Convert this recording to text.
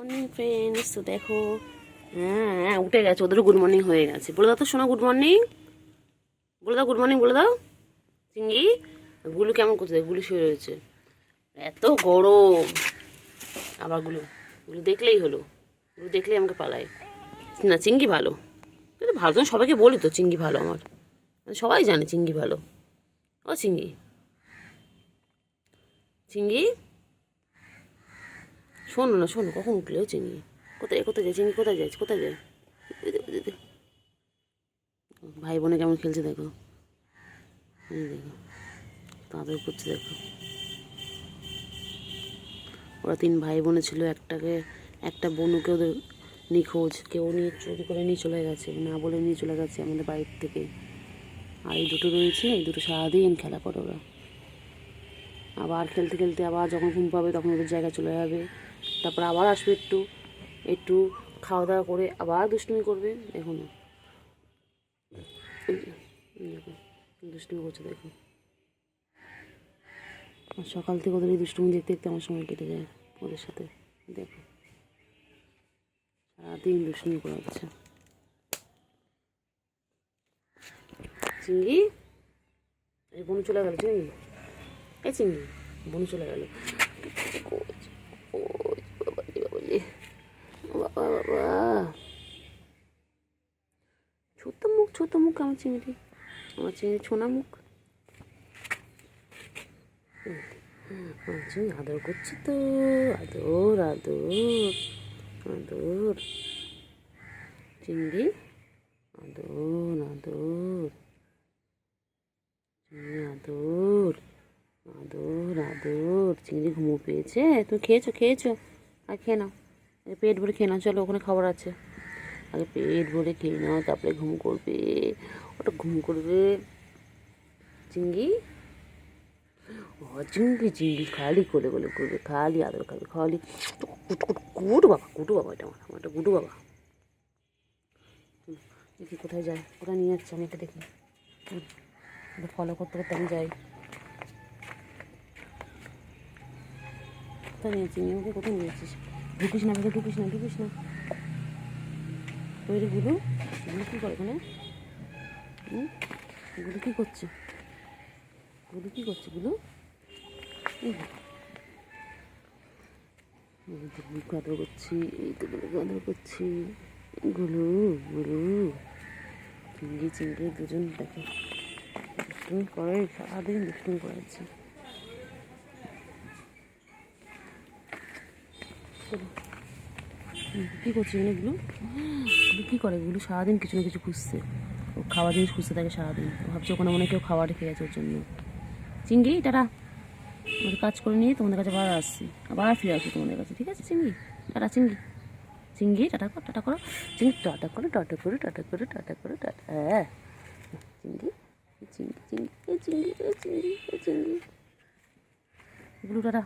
Morning friends. তো দেখো, হ্যাঁ উঠে গেছে, ওদেরও গুড মর্নিং হয়ে গেছে। বলে দাও তো শোনা গুড মর্নিং, বলে দাও গুড মর্নিং বলে দাও। চিঙ্গি, গুলু কেমন করছে? গুলু শুয়ে রয়েছে, এত গরম। আবার গুলু, গুলু দেখলেই হলো, গুলু দেখলেই আমাকে পালায়। না চিঙ্গি ভালো, কিন্তু ভালো তো সবাইকে বলি তো চিঙ্গি ভালো আমার, সবাই জানে চিঙ্গি ভালো। ও চিঙ্গি, চিঙ্গি শোনো না, শোনো কখন উঠলে? ও চিঙ্গি কোথায়, কোথায় যায় চিঙ্গি? কোথায় যাচ্ছে, কোথায় যায়? ভাই বোনে কেমন খেলছে দেখো, দেখো তাদের করছে দেখো। ওরা 3 ভাই বোনে ছিল, একটা বোনকে ওদের নিখোঁজ, কেউ নিয়ে চুরি করে নিয়ে চলে গেছে, না বলে নিয়ে চলে গেছে আমাদের বাড়ির থেকে। আর এই দুটো রয়েছে, এই দুটো সারাদিন খেলা করে ওরা। আবার খেলতে খেলতে আবার যখন ঘুম পাবে তখন ওদের জায়গায় চলে যাবে, তারপর আবার আসবে, একটু একটু খাওয়া দাওয়া করে আবার দুষ্টুমি করবে। দেখুন দেখো দুষ্টুমি করছে দেখো। আর সকাল থেকে ওদের এই দুষ্টুমি দেখতে দেখতে আমার সময় কেটে যায় ওদের সাথে। দেখো সারাদিন দুষ্টুমি করে হচ্ছে। চিঙ্গি, এই বনু চলে গেল চিঙ্গি, এই চিঙ্গি বনু চলে গেল। বাবা বাবা, ছোট্ট মুখ, ছোট্ট মুখ আমার চিংড়ি, আমার চিংড়ি ছোনা মুখ। চিংড়ি আদর করছে তো, আদর আদর আদর, চিংড়ি আদর আদর, চিংড়ি আদর আদর আদর। চিংড়ি ঘুমো পেয়েছে? তুমি খেয়েছো? খেয়েছো? আর খেয়ে নাও, পেট ভরে খেয়ে নাও। চলো ওখানে খাবার আছে, আগে পেট ভরে খেয়ে নাও, তারপরে ঘুম করবে। ওটা ঘুম করবে চিংড়ি। চিংড়ি চিংড়ি খালি কোলে কোলে করবে, খালি আদর খাবে, খালি গুটু বাবা, গুটু বাবা, এটা আমার একটা গুটু বাবা। দেখি কোথায় যায়, কোথায় নিয়ে যাচ্ছে আমাকে দেখি, ফলো করতে করতে আমি যাই। কোথায় নিয়েছি আমাকে, কোথায় নিয়েছিস? ঢুকিস না ভেবে, ঢুকিস না, ঢুকিস না। ওই রে গুলু, গুলু কী করে ওখানে? গুলু কী করছে? গুলু কী করছে? গুলু গুলুকে আদর করছি, এই তো গুলুকে আদর করছি। গুলু গুলু, চিংড়ি চিংড়ি দুজন দেখো দুষ্টুমি করে, সারাদিন দুষ্টুমি করেছে। কী করছে এখানে গুলু? গুলু কী করে? গুলু সারাদিন কিছু না কিছু খুঁজছে, ও খাওয়া জিনিস খুঁজতে থাকে সারাদিন। ভাবছি ওখানে মনে কেউ খাবার রেখে গেছে ওর জন্য। চিংড়ি টাটা, আমাদের কাজ করে নিয়ে তোমাদের কাছে আবার আসছি, আবার ফিরে আসছি তোমাদের কাছে, ঠিক আছে চিংড়ি? টাটা চিংড়ি, চিংড়ি টাটা করো, টাটা করো চিংড়ি, টাটা করে, টাটা করে, টাটা করে, টাটা করে, টাটা। হ্যাঁ চিংড়ি, চিংড়ি চিংড়ি, এই চিংড়ি, এই চিংড়ি, এই চিংড়ি, এগুলো টাটা।